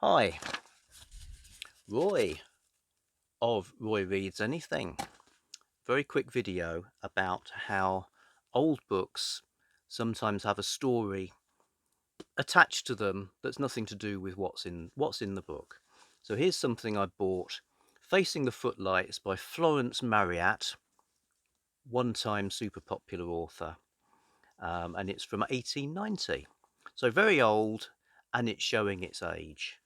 Hi, Roy of Roy Reads Anything. Very quick video about how old books sometimes have a story attached to them that's nothing to do with what's in the book. So here's something I bought, Facing the Footlights by Florence Marryat, one-time super popular author, and it's from 1890. So very old, and it's showing its age.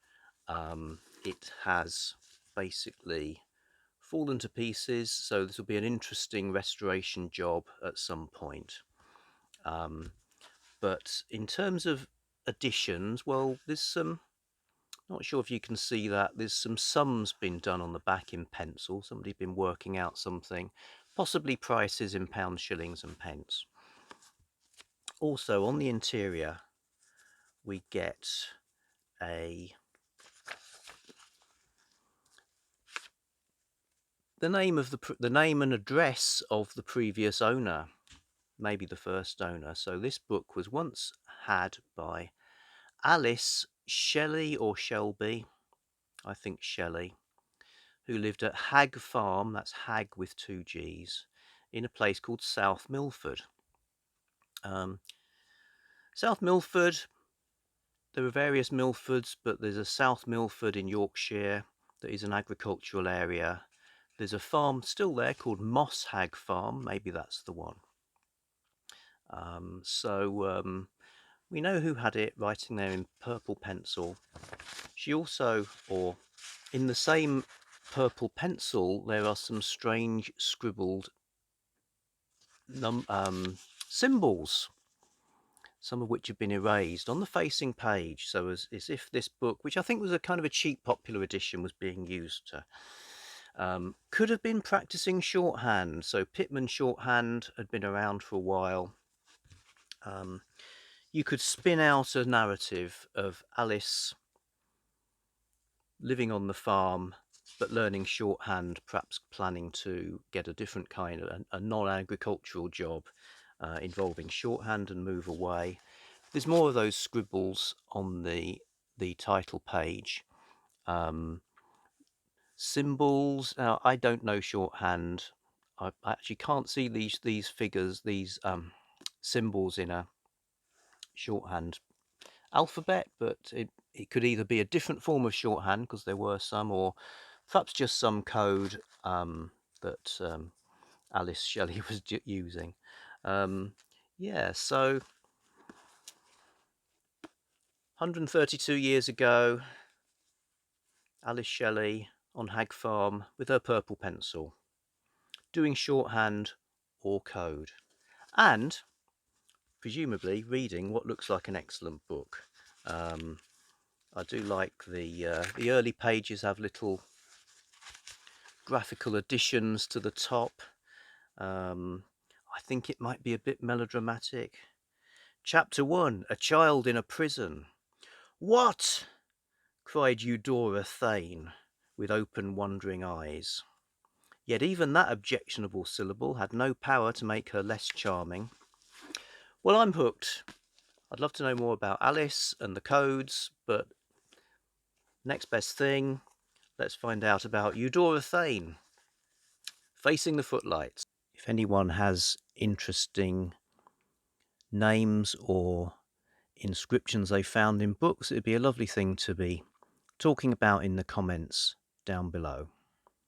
It has basically fallen to pieces, so this will be an interesting restoration job at some point. But in terms of additions, well, there's some, not sure if you can see that, there's some sums been done on the back in pencil. Somebody's been working out something, possibly prices in pounds, shillings and pence. Also on the interior we get the name and address of the previous owner, maybe the first owner. So this book was once had by Alice Shelley or Shelby, I think Shelley, who lived at Hagg Farm, that's Hagg with two G's, in a place called South Milford. South Milford, there are various Milfords, but there's a South Milford in Yorkshire that is an agricultural area. There's a farm still there called Moss Hagg Farm, maybe that's the one. We know who had it, writing there in purple pencil. She also, or in the same purple pencil, there are some strange scribbled symbols, some of which have been erased on the facing page. So as if this book, which I think was a kind of a cheap popular edition, was being used to, could have been practicing shorthand. So Pitman shorthand had been around for a while. You could spin out a narrative of Alice living on the farm but learning shorthand, perhaps planning to get a different kind of a non-agricultural job involving shorthand and move away. There's more of those scribbles on the title page. Symbols. Now, I don't know shorthand. I actually can't see these figures, these symbols in a shorthand alphabet, but it could either be a different form of shorthand, because there were some, or perhaps just some code that Alice Shelley was using. Yeah, so 132 years ago, Alice Shelley on Hagg Farm with her purple pencil, doing shorthand or code, and presumably reading what looks like an excellent book. I do like the early pages have little graphical additions to the top. I think it might be a bit melodramatic. Chapter 1, A Child in a Prison. What? Cried Eudora Thane, with open wondering eyes. Yet even that objectionable syllable had no power to make her less charming. Well, I'm hooked. I'd love to know more about Alice and the codes, but next best thing, let's find out about Eudora Thane, Facing the Footlights. If anyone has interesting names or inscriptions they found in books, it'd be a lovely thing to be talking about in the comments down below.